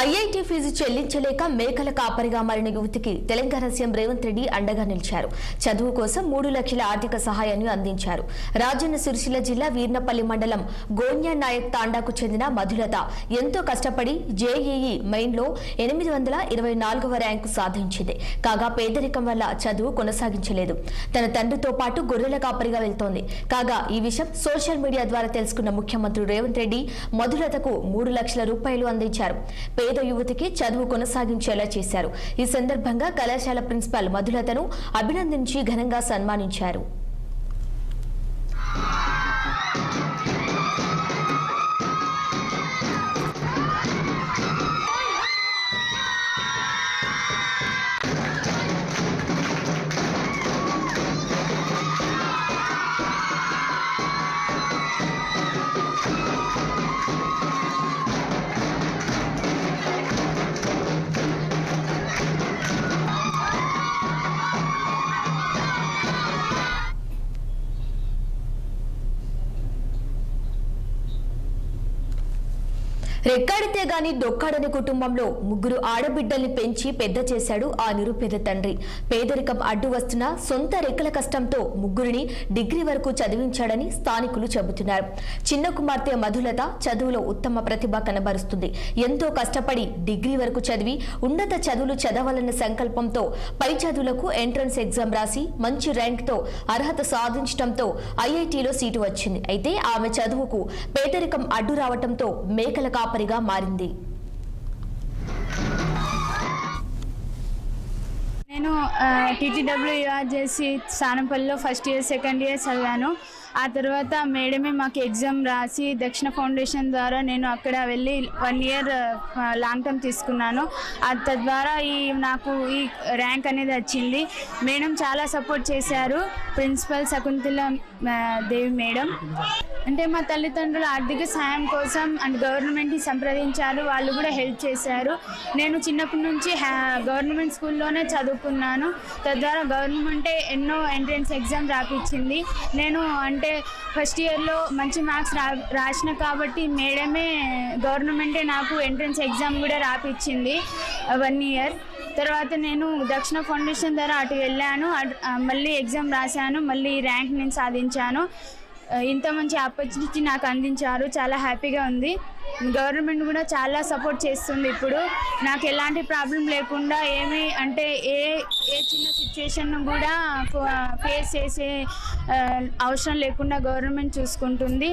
IIT fee చెల్లించలేక మేకల కాపరిగా మారిన యువతికి తెలంగాణ సీఎం రేవంత్ రెడ్డి అండగా నిలిచారు. చదువు కోసం 3 లక్షల ఆర్థిక సహాయాన్ని అందించారు. రాజన్న సిరిసిల్ల జిల్లా వీర్నపల్లి మండలం గోన్యా నాయక్ తాండాకు చెందిన మధులత ఎంతో కష్టపడి జేఈఈ మెయిన్లో 824వ ర్యాంకు సాధించింది. కాగా పేదరికం వల్ల చదువు కొనసాగించలేదు. తన తండ్రితో పాటు గొర్రెల కాపరిగా వెళ్తోంది. కాగా ఈ విషయం సోషల్ మీడియా ద్వారా తెలుసుకున్న ముఖ్యమంత్రి రేవంత్ రెడ్డి మధులతకు 3 లక్షల రూపాయలు అందించారు. పేద యువతికి చదువు కొనసాగించేలా చేశారు. ఈ సందర్భంగా కళాశాల ప్రిన్సిపాల్ మధులతను అభినందించి ఘనంగా సన్మానించారు. రెక్కాడితే గాని డొక్కాడని కుటుంబంలో 3 ఆడబిడ్డల్ని పెంచి పెద్ద చేశాడు ఆ నిరుపేద తండ్రి. పేదరికం అడ్డు వస్తున్న సొంత రెక్కల కష్టంతో 3ని డిగ్రీ వరకు చదివించాడని స్థానికులు చెబుతున్నారు. చిన్న కుమార్తె మధులత చదువులో ఉత్తమ ప్రతిభ కనబరుస్తుంది. ఎంతో కష్టపడి డిగ్రీ వరకు చదివి ఉన్నత చదువులు చదవాలన్న సంకల్పంతో పై చదువులకు ఎంట్రన్స్ ఎగ్జామ్ రాసి మంచి ర్యాంక్తో అర్హత సాధించడంతో ఐఐటీలో సీటు వచ్చింది. అయితే ఆమె చదువుకు పేదరికం అడ్డు రావడంతో మేకల కాపరిగా మారింది. నేను టీటీడబ్ల్యూఆర్జేసీ సానంపల్లిలో ఫస్ట్ ఇయర్ సెకండ్ ఇయర్ చదివాను. ఆ తర్వాత మేడమే మాకు ఎగ్జామ్ రాసి దక్షిణ ఫౌండేషన్ ద్వారా నేను అక్కడ వెళ్ళి 1 ఇయర్ లాంగ్ టర్మ్ తీసుకున్నాను. తద్వారా నాకు ఈ ర్యాంక్ అనేది వచ్చింది. మేడం చాలా సపోర్ట్ చేశారు. ప్రిన్సిపల్ శకుంతల దేవి మేడం అంటే మా తల్లిదండ్రుల ఆర్థిక సాయం కోసం అండ్ గవర్నమెంట్ని సంప్రదించారు. వాళ్ళు కూడా హెల్ప్ చేశారు. నేను చిన్నప్పటి నుంచి గవర్నమెంట్ స్కూల్లోనే చదువుకున్నాను. తద్వారా గవర్నమెంటే ఎన్నో ఎంట్రన్స్ ఎగ్జామ్ రాపించింది. నేను అంటే ఫస్ట్ ఇయర్లో మంచి మార్క్స్ రాసిన కాబట్టి మేడమే గవర్నమెంటే నాకు ఎంట్రన్స్ ఎగ్జామ్ కూడా రాపించింది 1 ఇయర్. తర్వాత నేను దక్షిణ ఫౌండేషన్ ద్వారా అటు వెళ్ళాను. మళ్ళీ ఎగ్జామ్ రాశాను. మళ్ళీ ర్యాంక్ నేను సాధించాను. ఇంత మంచి ఆపర్చునిటీ నాకు అందించారు. చాలా హ్యాపీగా ఉంది. గవర్నమెంట్ కూడా చాలా సపోర్ట్ చేస్తుంది. ఇప్పుడు నాకు ఎలాంటి ప్రాబ్లం లేకుండా ఏ చిన్న సిచ్యువేషన్ కూడా ఫేస్ చేసే అవసరం లేకుండా గవర్నమెంట్ చూసుకుంటుంది.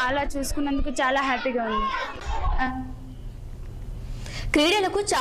అలా చూసుకున్నందుకు చాలా హ్యాపీగా ఉంది. క్రీడలకు